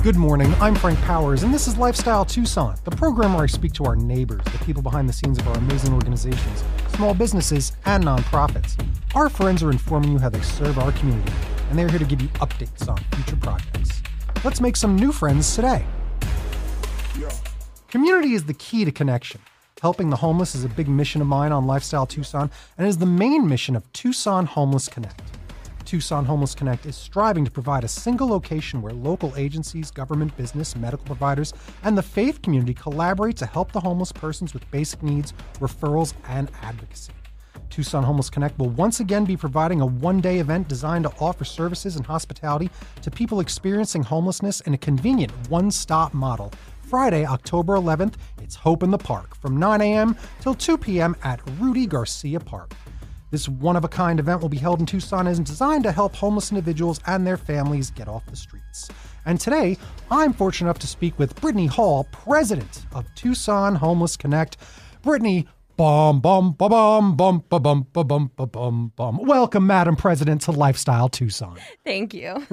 Good morning, I'm Frank Powers, and this is Lifestyle Tucson, the program where I speak to our neighbors, the people behind the scenes of our amazing organizations, small businesses, and nonprofits. Our friends are informing you how they serve our community, and they're here to give you updates on future projects. Let's make some new friends today. Community is the key to connection. Helping the homeless is a big mission of mine on Lifestyle Tucson, and is the main mission of Tucson Homeless Connect. Tucson Homeless Connect is striving to provide a single location where local agencies, government, business, medical providers, and the faith community collaborate to help the homeless persons with basic needs, referrals, and advocacy. Tucson Homeless Connect will once again be providing a one-day event designed to offer services and hospitality to people experiencing homelessness in a convenient one-stop model. Friday, October 11th, it's Hope in the Park from 9 a.m. till 2 p.m. at Rudy, Garcia Park. This one-of-a-kind event will be held in Tucson and is designed to help homeless individuals and their families get off the streets. And today, I'm fortunate enough to speak with Britni Hall, president of Tucson Homeless Connect. Britni, welcome, Madam President, to Lifestyle Tucson. Thank you.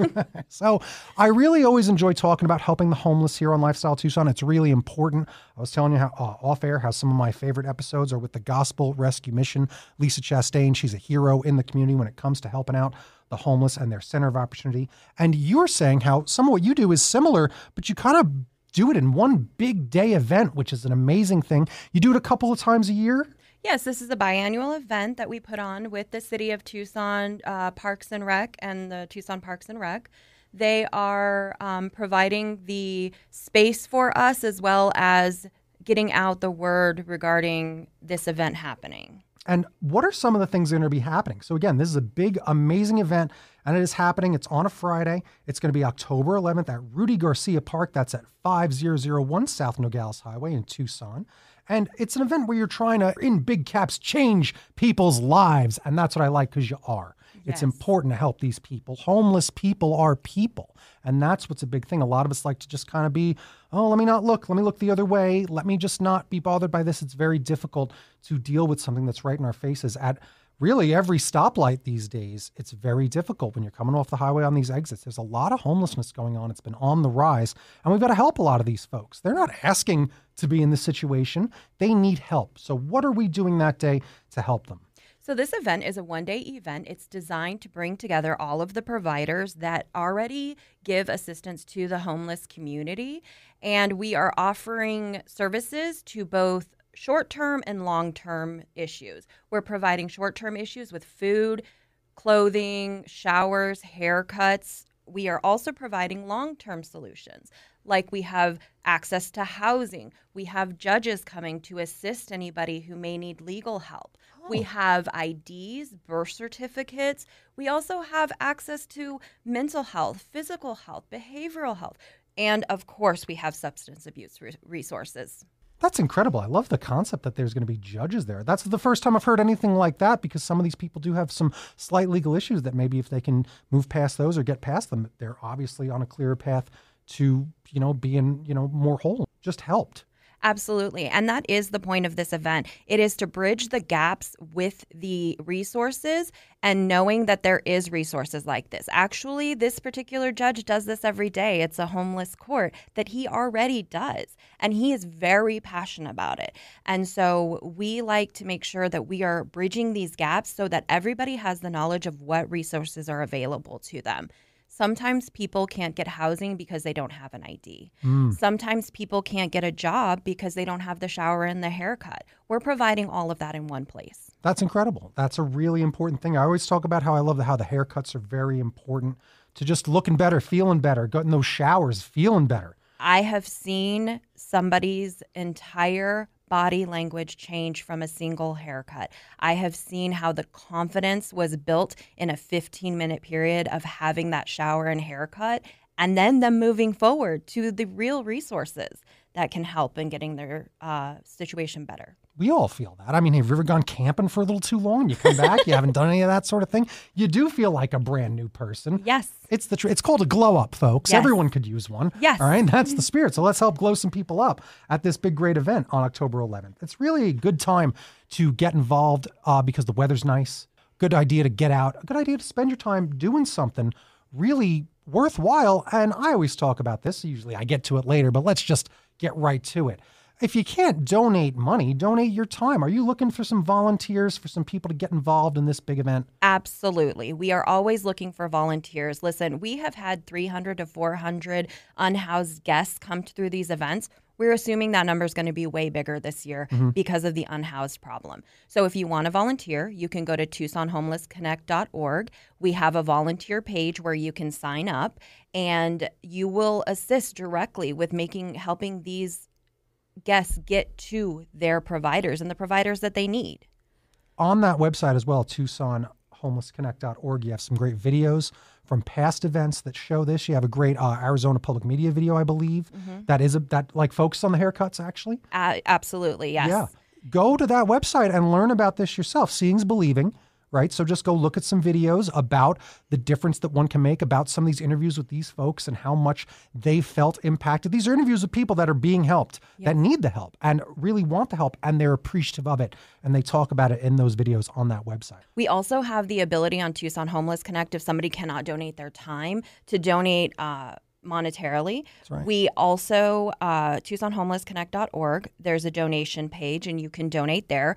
So I really always enjoy talking about helping the homeless here on Lifestyle Tucson. It's really important. I was telling you how off air how some of my favorite episodes are with the Gospel Rescue Mission. Lisa Chastain, she's a hero in the community when it comes to helping out the homeless and their center of opportunity. And you're saying how some of what you do is similar, but you kind of do it in one big day event, which is an amazing thing. You do it a couple of times a year? Yes, this is a biannual event that we put on with the City of Tucson Parks and Rec and the Tucson Parks and Rec. They are providing the space for us as well as getting out the word regarding this event happening. And what are some of the things that are going to be happening? So again, this is a big, amazing event, and it is happening. It's on a Friday. It's going to be October 11th at Rudy Garcia Park. That's at 5001 South Nogales Highway in Tucson. And it's an event where you're trying to, in big caps, change people's lives. And that's what I like, because you are. It's important to help these people. Homeless people are people. And that's what's a big thing. A lot of us like to just kind of be, oh, let me not look. Let me look the other way. Let me just not be bothered by this. It's very difficult to deal with something that's right in our faces at really every stoplight these days. It's very difficult when you're coming off the highway on these exits. There's a lot of homelessness going on. It's been on the rise. And we've got to help a lot of these folks. They're not asking to be in this situation. They need help. So what are we doing that day to help them? So this event is a one-day event. It's designed to bring together all of the providers that already give assistance to the homeless community. And we are offering services to both short-term and long-term issues. We're providing short-term issues with food, clothing, showers, haircuts. We are also providing long-term solutions, like we have access to housing. We have judges coming to assist anybody who may need legal help. We have IDs, birth certificates. We also have access to mental health, physical health, behavioral health. And of course, we have substance abuse resources. That's incredible. I love the concept that there's going to be judges there. That's the first time I've heard anything like that, because some of these people do have some slight legal issues that maybe if they can move past those or get past them, they're obviously on a clearer path to, being, more whole, just helped. Absolutely. And that is the point of this event. It is to bridge the gaps with the resources and knowing that there is resources like this. Actually, this particular judge does this every day. It's a homeless court that he already does. And he is very passionate about it. And so we like to make sure that we are bridging these gaps so that everybody has the knowledge of what resources are available to them. Sometimes people can't get housing because they don't have an ID. Sometimes people can't get a job because they don't have the shower and the haircut. We're providing all of that in one place. That's incredible. That's a really important thing. I always talk about how I love how the haircuts are very important to just looking better, feeling better, getting those showers, feeling better. I have seen somebody's entire body language change from a single haircut. I have seen how the confidence was built in a 15-minute period of having that shower and haircut, and then them moving forward to the real resources that can help in getting their situation better. We all feel that. I mean, have you ever gone camping for a little too long? You come back, you haven't done any of that sort of thing. You do feel like a brand new person. Yes. It's it's called a glow up, folks. Yes. Everyone could use one. Yes. All right. That's the spirit. So let's help glow some people up at this big, great event on October 11th. It's really a good time to get involved because the weather's nice. Good idea to get out. A good idea to spend your time doing something really worthwhile. And I always talk about this. Usually I get to it later, but let's just get right to it. If you can't donate money, donate your time. Are you looking for some volunteers, for some people to get involved in this big event? Absolutely. We are always looking for volunteers. Listen, we have had 300 to 400 unhoused guests come through these events. We're assuming that number is going to be way bigger this year because of the unhoused problem. So if you want to volunteer, you can go to TucsonHomelessConnect.org. We have a volunteer page where you can sign up, and you will assist directly with helping these guests get to their providers and the providers that they need. On that website as well, TucsonHomelessConnect.org, you have some great videos from past events that show this. You have a great Arizona Public Media video, I believe, that like focuses on the haircuts, actually. Absolutely, yes. Yeah. Go to that website and learn about this yourself. Seeing's believing, right? So just go look at some videos about the difference that one can make, about some of these interviews with these folks and how much they felt impacted. These are interviews with people that are being helped, that need the help and really want the help, and they're appreciative of it. And they talk about it in those videos on that website. We also have the ability on Tucson Homeless Connect, if somebody cannot donate their time, to donate monetarily. That's right. We also, TucsonHomelessConnect.org, there's a donation page, and you can donate there.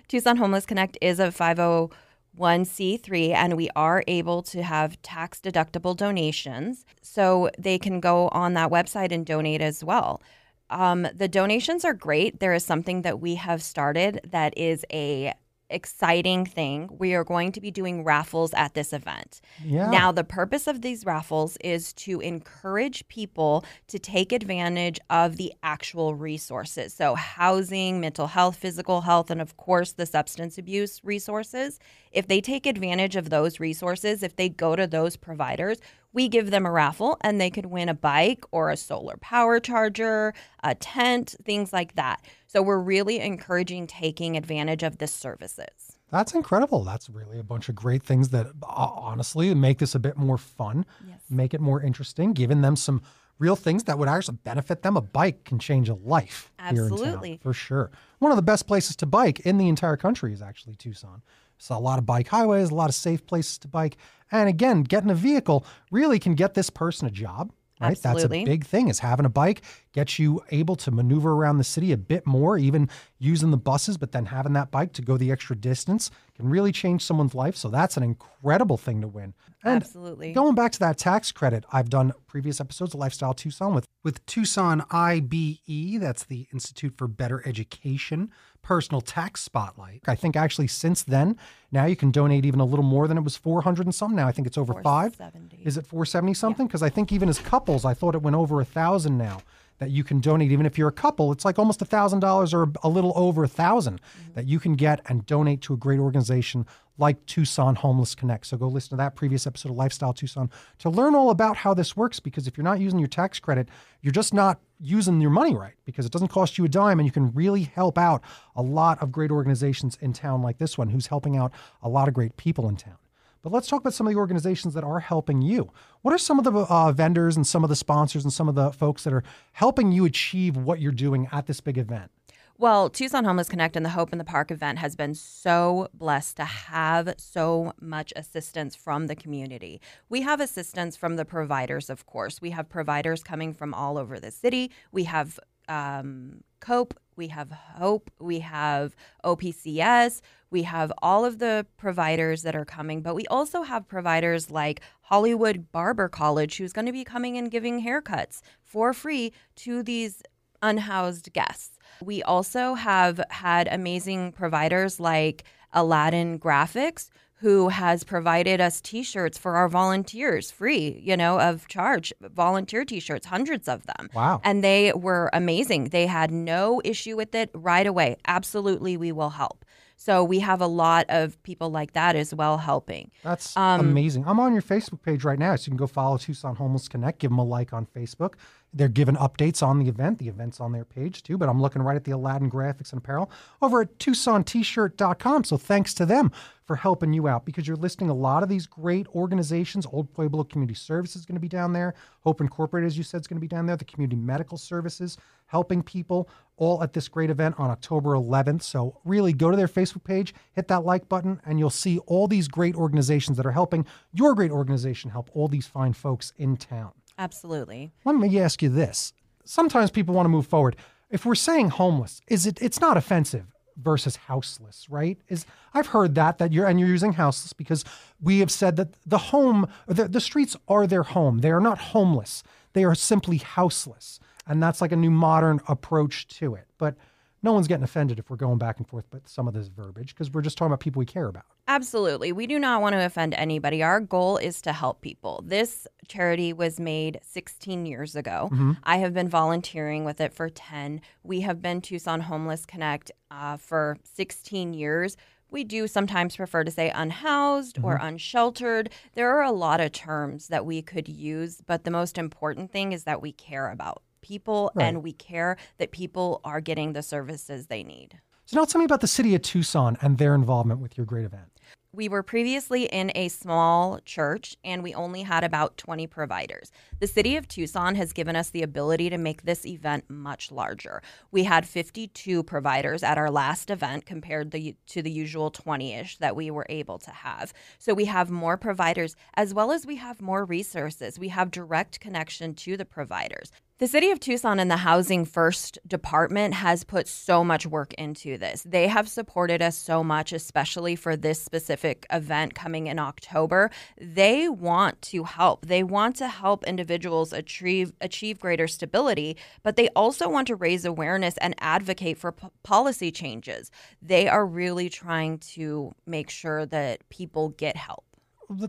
Tucson Homeless Connect is a 501c3, and we are able to have tax-deductible donations, so they can go on that website and donate as well. The donations are great. There is something that we have started that is a exciting thing. We are going to be doing raffles at this event. Yeah. Now, the purpose of these raffles is to encourage people to take advantage of the actual resources. So housing, mental health, physical health, and of course the substance abuse resources. If they take advantage of those resources, if they go to those providers, we give them a raffle and they could win a bike or a solar power charger, a tent, things like that. So we're really encouraging taking advantage of the services. That's incredible. That's really a bunch of great things that honestly make this a bit more fun, make it more interesting, giving them some real things that would actually benefit them. A bike can change a life here in town, for sure. One of the best places to bike in the entire country is actually Tucson. So a lot of bike highways, a lot of safe places to bike. And again, getting a vehicle really can get this person a job, right? Absolutely. That's a big thing, is having a bike gets you able to maneuver around the city a bit more, even using the buses, but then having that bike to go the extra distance can really change someone's life. So that's an incredible thing to win. And absolutely. Going back to that tax credit, I've done previous episodes of Lifestyle Tucson with Tucson IBE, that's the Institute for Better Education, Personal Tax Spotlight. I think actually since then, now you can donate even a little more than it was 400 and something. Now I think it's over 5. Is it 470 something? Because I think even as couples, I thought it went over 1,000 now that you can donate. Even if you're a couple, it's like almost $1,000 or a little over 1,000 that you can get and donate to a great organization like Tucson Homeless Connect. So go listen to that previous episode of Lifestyle Tucson to learn all about how this works, because if you're not using your tax credit, you're just not using your money right, because it doesn't cost you a dime, and you can really help out a lot of great organizations in town like this one, who's helping out a lot of great people in town. But let's talk about some of the organizations that are helping you. What are some of the vendors and some of the sponsors and some of the folks that are helping you achieve what you're doing at this big event? Well, Tucson Homeless Connect and the Hope in the Park event has been so blessed to have so much assistance from the community. We have assistance from the providers, of course. We have providers coming from all over the city. We have COPE, we have HOPE, we have OPCS, we have all of the providers that are coming, but we also have providers like Hollywood Barber College, who's going to be coming and giving haircuts for free to these unhoused guests. We also have had amazing providers like Aladdin Graphics, who has provided us T-shirts for our volunteers, free, of charge, volunteer T-shirts, hundreds of them. Wow. And they were amazing. They had no issue with it right away. Absolutely, we will help. So we have a lot of people like that as well helping. That's amazing. I'm on your Facebook page right now, so you can go follow Tucson Homeless Connect, give them a like on Facebook. They're giving updates on the event. The event's on their page too, but I'm looking right at the Aladdin graphics and apparel over at TucsonT-shirt.com. So thanks to them for helping you out, because you're listing a lot of these great organizations. Old Pueblo Community Services is going to be down there. Hope Incorporated, as you said, is going to be down there. The Community Medical Services, helping people, all at this great event on October 11th. So really go to their Facebook page, hit that like button, and you'll see all these great organizations that are helping your great organization help all these fine folks in town. Absolutely. Let me ask you this. Sometimes people want to move forward. If we're saying homeless, it's not offensive versus houseless, right? I've heard that you're using houseless because we have said that the streets are their home. They are not homeless. They are simply houseless. And that's like a new modern approach to it. But no one's getting offended if we're going back and forth with some of this verbiage, because we're just talking about people we care about. Absolutely. We do not want to offend anybody. Our goal is to help people. This charity was made 16 years ago. Mm-hmm. I have been volunteering with it for 10. We have been Tucson Homeless Connect for 16 years. We do sometimes prefer to say unhoused or unsheltered. There are a lot of terms that we could use, but the most important thing is that we care about people, right, and we care that people are getting the services they need. So now tell me about the city of Tucson and their involvement with your great event. We were previously in a small church, and we only had about 20 providers. The city of Tucson has given us the ability to make this event much larger. We had 52 providers at our last event compared to the usual 20-ish that we were able to have. So we have more providers, as well as we have more resources. We have direct connection to the providers. The City of Tucson and the Housing First Department has put so much work into this. They have supported us so much, especially for this specific event coming in October. They want to help. They want to help individuals achieve greater stability, but they also want to raise awareness and advocate for policy changes. They are really trying to make sure that people get help.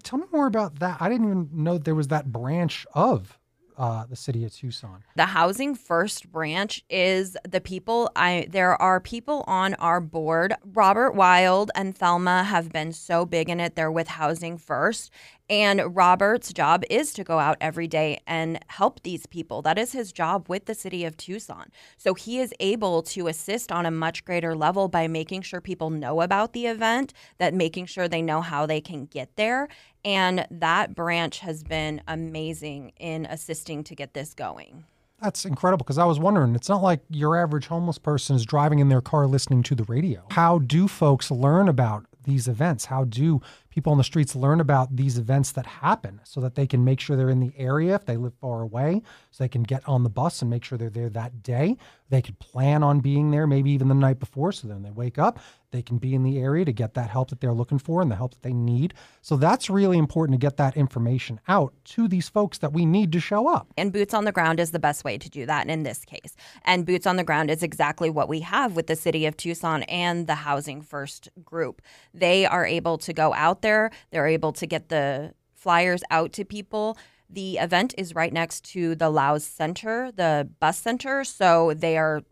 Tell me more about that. I didn't even know there was that branch of the city of Tucson. The Housing First branch is the people. There are people on our board. Robert Wild and Thelma have been so big in it. They're with Housing First. And Robert's job is to go out every day and help these people. That is his job with the city of Tucson. So he is able to assist on a much greater level by making sure people know about the event, making sure they know how they can get there. And that branch has been amazing in assisting to get this going. That's incredible, because I was wondering, it's not like your average homeless person is driving in their car listening to the radio. How do folks learn about these events? How do people on the streets learn about these events that happen so that they can make sure they're in the area if they live far away, so they can get on the bus and make sure they're there that day? They could plan on being there maybe even the night before, so then they wake up, they can be in the area to get that help that they're looking for and the help that they need. So that's really important to get that information out to these folks that we need to show up. And boots on the ground is the best way to do that in this case. And boots on the ground is exactly what we have with the city of Tucson and the Housing First group. They are able to go out there. They're able to get the flyers out to people. The event is right next to the Laos Center, the bus center. So they are,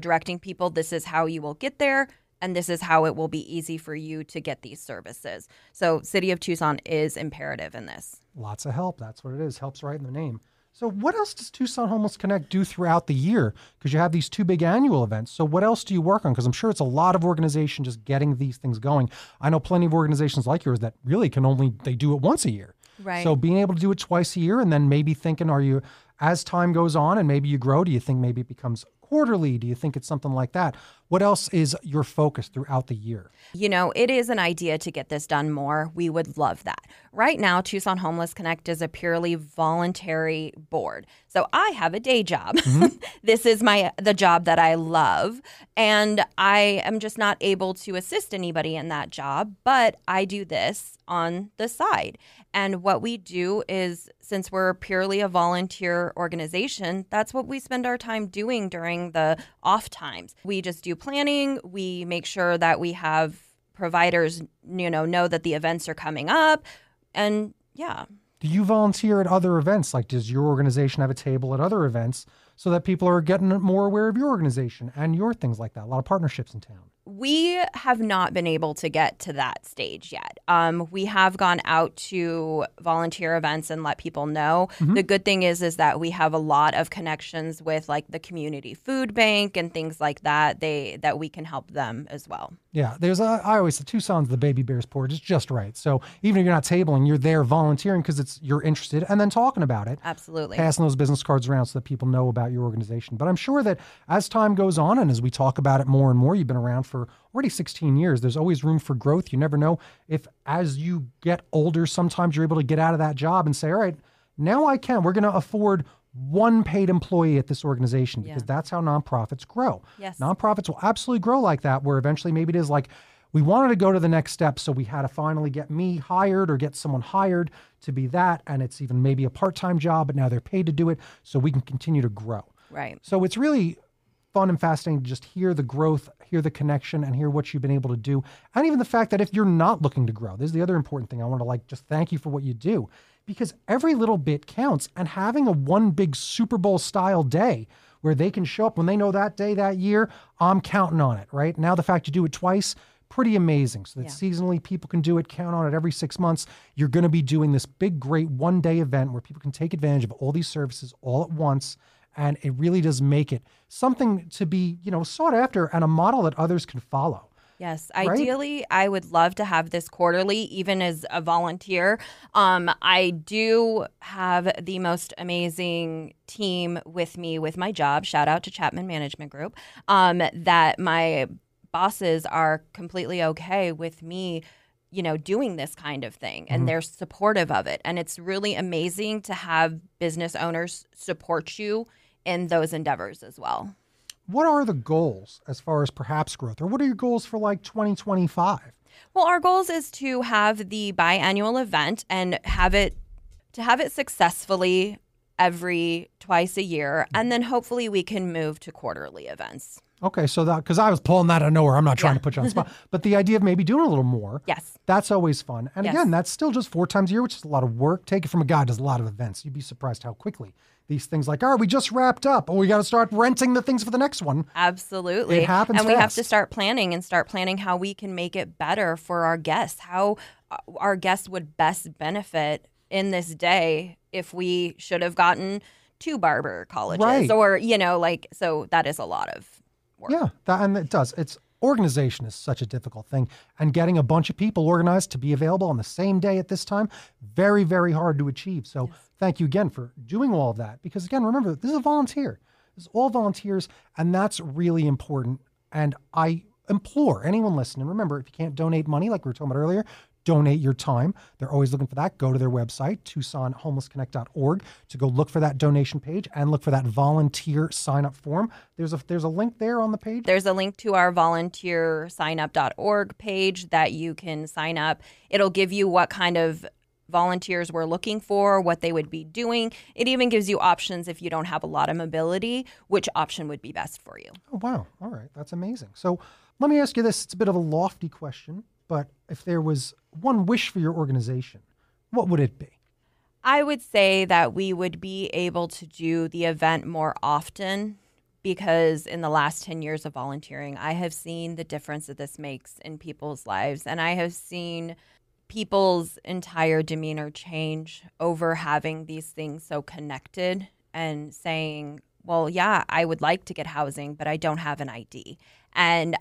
directing people. This is how you will get there, and this is how it will be easy for you to get these services. So City of Tucson is imperative in this. Lots of help. That's what it is. Help's right in the name. So what else does Tucson Homeless Connect do throughout the year? Because you have these two big annual events. So what else do you work on? Because I'm sure it's a lot of organization just getting these things going. I know plenty of organizations like yours that really they do it once a year. Right. So being able to do it twice a year, and then maybe thinking, as time goes on and maybe you grow, do you think maybe it becomes quarterly? Do you think it's something like that? What else is your focus throughout the year? It is an idea to get this done more. We would love that. Right now, Tucson Homeless Connect is a purely voluntary board. So I have a day job. Mm-hmm. This is the job that I love. And I am just not able to assist anybody in that job, but I do this on the side. And what we do is, since we're purely a volunteer organization, that's what we spend our time doing during the off times. We just do planning. We make sure that we have providers, know that the events are coming up. And yeah. Do you volunteer at other events? Like, does your organization have a table at other events so that people are getting more aware of your organization and your things like that? A lot of partnerships in town. We have not been able to get to that stage yet. We have gone out to volunteer events and let people know. The good thing is that we have a lot of connections with like the community food bank and things like that. That we can help them as well. Yeah, I always say Tucson's the baby bear's porch. It's just right. So even if you're not tabling, you're there volunteering because you're interested, and then talking about it. Absolutely. Passing those business cards around so that people know about your organization. But I'm sure that as time goes on and as we talk about it more and more, you've been around for already 16 years. There's always room for growth. You never know if as you get older, sometimes you're able to get out of that job and say, all right, now we're going to afford one paid employee at this organization, because that's how nonprofits grow. Yes. Nonprofits will absolutely grow like that, where eventually maybe it is like, we wanted to go to the next step, so we had to finally get me hired or get someone hired to be that, and it's even maybe a part-time job, but now they're paid to do it, so we can continue to grow. Right. So it's really fun and fascinating to just hear the growth, hear the connection, and hear what you've been able to do. And even the fact that if you're not looking to grow, this is the other important thing. I want to just thank you for what you do, because every little bit counts. And having a one big Super Bowl style day where they can show up when they know that day, that year, I'm counting on it, right? Now the fact you do it twice, pretty amazing. So that seasonally people can do it, count on it every 6 months. You're going to be doing this big, great one-day event where people can take advantage of all these services all at once. And it really does make it something to be, sought after and a model that others can follow. Yes. Right? Ideally, I would love to have this quarterly, even as a volunteer. I do have the most amazing team with me with my job. Shout out to Chapman Management Group. That my bosses are completely okay with me, doing this kind of thing, and they're supportive of it. And it's really amazing to have business owners support you in those endeavors as well. What are the goals as far as perhaps growth, or what are your goals for like 2025? Well, our goals is to have the biannual event and have it successfully twice a year, and then hopefully we can move to quarterly events. Okay, so that, because I was pulling that out of nowhere, I'm not trying to put you on the spot, but the idea of maybe doing a little more, that's always fun. And again, that's still just 4 times a year, which is a lot of work. Take it from a guy who does a lot of events. You'd be surprised how quickly these things like, all right, we just wrapped up, or we got to start renting the things for the next one. Absolutely. It happens And fast. we have to start planning how we can make it better for our guests, how our guests would best benefit in this day if we should have gotten 2 barber colleges, or, so that is a lot of work. Yeah, and it does. Organization is such a difficult thing, and getting a bunch of people organized to be available on the same day at this time, very, very hard to achieve. So thank you again for doing all of that, because again, remember, this is a volunteer. This is all volunteers, and that's really important. And I implore anyone listening, remember, if you can't donate money, like we were talking about earlier, donate your time. They're always looking for that. Go to their website, TucsonHomelessConnect.org, to go look for that donation page and look for that volunteer sign-up form. There's a link there on the page. There's a link to our volunteer signup.org page that you can sign up. It'll give you what kind of volunteers we're looking for, what they would be doing. It even gives you options if you don't have a lot of mobility, which option would be best for you. Oh, wow. All right. That's amazing. So let me ask you this. It's a bit of a lofty question, but if there was one wish for your organization, what would it be? I would say that we would be able to do the event more often, because in the last 10 years of volunteering, I have seen the difference that this makes in people's lives. And I have seen people's entire demeanor change over having these things so connected and saying, well, yeah, I would like to get housing, but I don't have an ID. And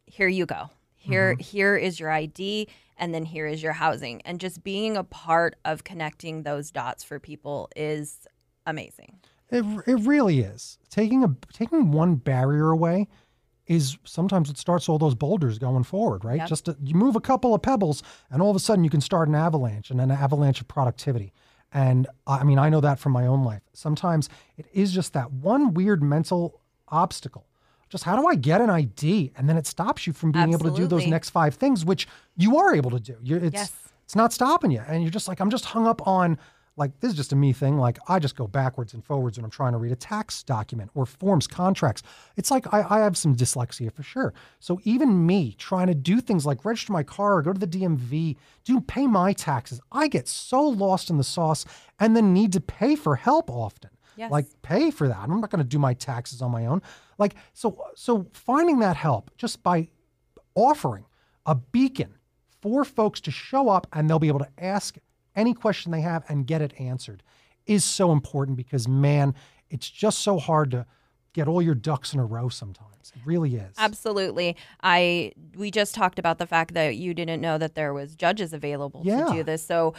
here you go. Here is your ID, and then here is your housing. And just being a part of connecting those dots for people is amazing. It really is. Taking one barrier away is sometimes what starts all those boulders going forward, right? Yep. You move a couple of pebbles, and all of a sudden you can start an avalanche, and an avalanche of productivity. And I mean, I know that from my own life. Sometimes it is just that one weird mental obstacle. Just how do I get an ID? And then it stops you from being able to do those next 5 things, which you are able to do. It's not stopping you. And you're just like, I'm just hung up on, like, this is just a me thing. Like, I just go backwards and forwards when I'm trying to read a tax document or forms, contracts. It's like I have some dyslexia for sure. So even me trying to do things like register my car or go to the DMV, pay my taxes, I get so lost in the sauce and then need to pay for help often. Yes. Like, pay for that. I'm not going to do my taxes on my own. Like, so finding that help just by offering a beacon for folks to show up and they'll be able to ask any question they have and get it answered is so important because, man, it's just so hard to get all your ducks in a row sometimes. It really is. Absolutely. We just talked about the fact that you didn't know that there was judges available to do this. So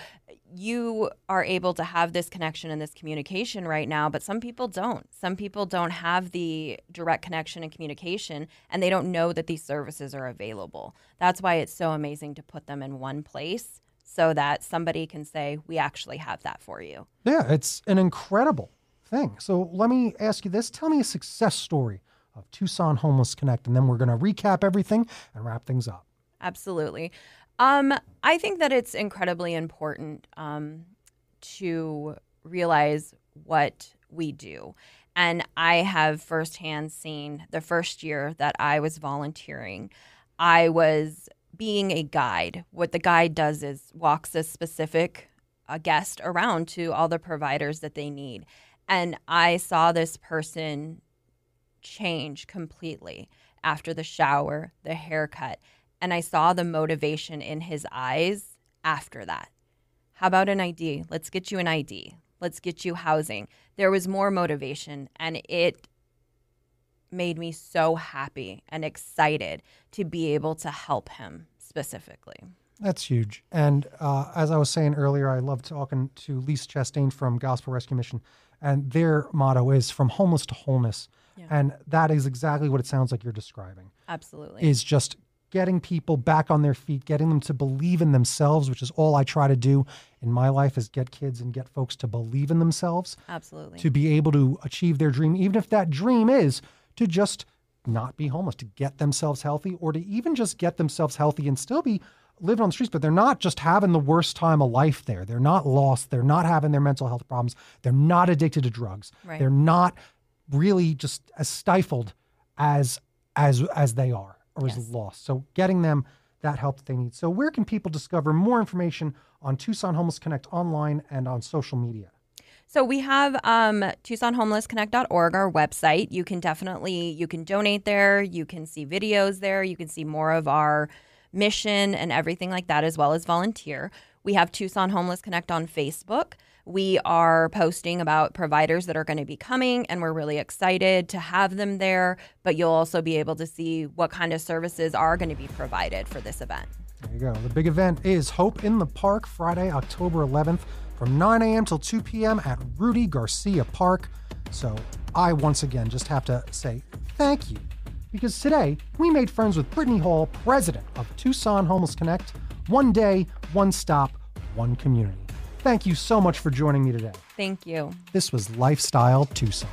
you are able to have this connection and this communication right now, but some people don't. Some people don't have the direct connection and communication, and they don't know that these services are available. That's why it's so amazing to put them in one place so that somebody can say, we actually have that for you. Yeah, it's an incredible thing. So let me ask you this. Tell me a success story of Tucson Homeless Connect, and then we're going to recap everything and wrap things up. Absolutely. I think that it's incredibly important to realize what we do. And I have firsthand seen the first year that I was volunteering, I was being a guide. What the guide does is walks a specific guest around to all the providers that they need. And I saw this person change completely after the shower, the haircut, and I saw the motivation in his eyes after that. How about an ID? Let's get you an ID. Let's get you housing. There was more motivation, and it made me so happy and excited to be able to help him specifically. That's huge. And as I was saying earlier, I love talking to Lise Chastain from Gospel Rescue Mission, and their motto is from homeless to wholeness. Yeah. And that is exactly what it sounds like you're describing. Absolutely. Is just getting people back on their feet, getting them to believe in themselves, which is all I try to do in my life, is get kids and get folks to believe in themselves. Absolutely. To be able to achieve their dream, even if that dream is to just not be homeless, to get themselves healthy, or to even just get themselves healthy and still be living on the streets, but they're not just having the worst time of life there. They're not lost. They're not having their mental health problems. They're not addicted to drugs. Right. They're not really just as stifled as they are or as lost. So getting them that help that they need. So where can people discover more information on Tucson Homeless Connect online and on social media? So we have TucsonHomelessConnect.org, our website. You can donate there. You can see videos there. You can see more of our mission and everything like that, as well as volunteer. We have Tucson Homeless Connect on Facebook. We are posting about providers that are going to be coming, and we're really excited to have them there. But you'll also be able to see what kind of services are going to be provided for this event. There you go. The big event is Hope in the Park, Friday, October 11th, from 9 a.m. till 2 p.m. at Rudy Garcia Park. So I, once again, just have to say thank you, because today we made friends with Britni Hall, president of Tucson Homeless Connect. One day, one stop, one community. Thank you so much for joining me today. Thank you. This was Lifestyle Tucson.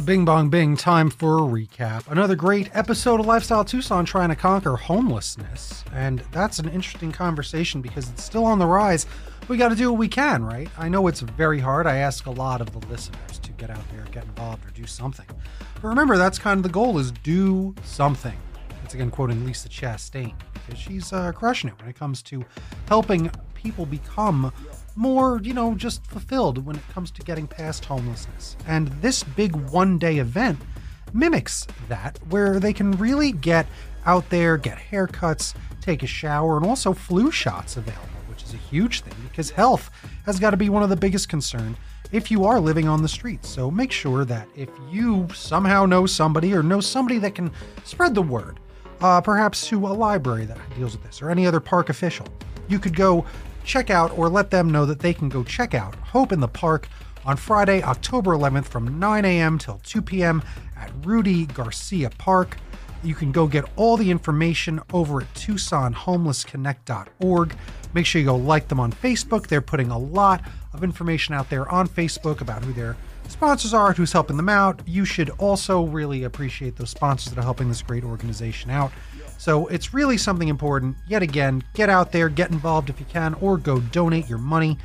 Bing bong bing, time for a recap. Another great episode of Lifestyle Tucson trying to conquer homelessness. And that's an interesting conversation because it's still on the rise. We got to do what we can, right? I know it's very hard. I ask a lot of the listeners to get out there, get involved, or do something. But remember, that's kind of the goal, is do something. That's again quoting Lise Chastain, because she's crushing it when it comes to helping people become more, just fulfilled when it comes to getting past homelessness. And this big one-day event mimics that, where they can really get out there, get haircuts, take a shower, and also flu shots available, which is a huge thing because health has got to be one of the biggest concerns if you are living on the streets. So make sure that if you somehow know somebody or know somebody that can spread the word, perhaps to a library that deals with this or any other park official, you could go check out or let them know that they can go check out Hope in the Park on Friday, October 11th from 9 a.m. till 2 p.m. at Rudy Garcia Park. You can go get all the information over at TucsonHomelessConnect.org. Make sure you go like them on Facebook. They're putting a lot of information out there on Facebook about who their sponsors are, who's helping them out. You should also really appreciate those sponsors that are helping this great organization out. So it's really something important. Yet again, get out there, get involved if you can, or go donate your money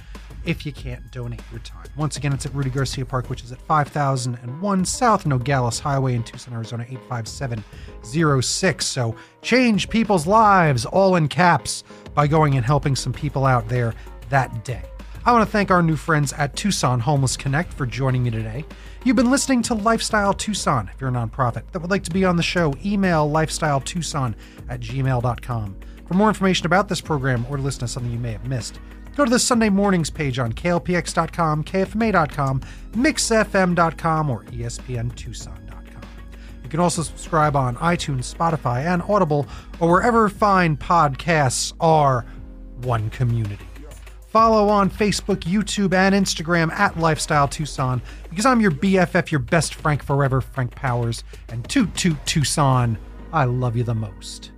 if you can't donate your time. Once again, it's at Rudy Garcia Park, which is at 5001 South Nogales Highway in Tucson, Arizona, 85706. So change people's lives, all in caps, by going and helping some people out there that day. I want to thank our new friends at Tucson Homeless Connect for joining me today. You've been listening to Lifestyle Tucson. If you're a nonprofit that would like to be on the show, email lifestyletucson@gmail.com. For more information about this program or to listen to something you may have missed, go to the Sunday Mornings page on klpx.com, kfma.com, mixfm.com, or espntucson.com. You can also subscribe on iTunes, Spotify, and Audible, or wherever fine podcasts are. One community. Follow on Facebook, YouTube, and Instagram at Lifestyle Tucson, because I'm your BFF, your best Frank forever, Frank Powers, and toot toot Tucson, I love you the most.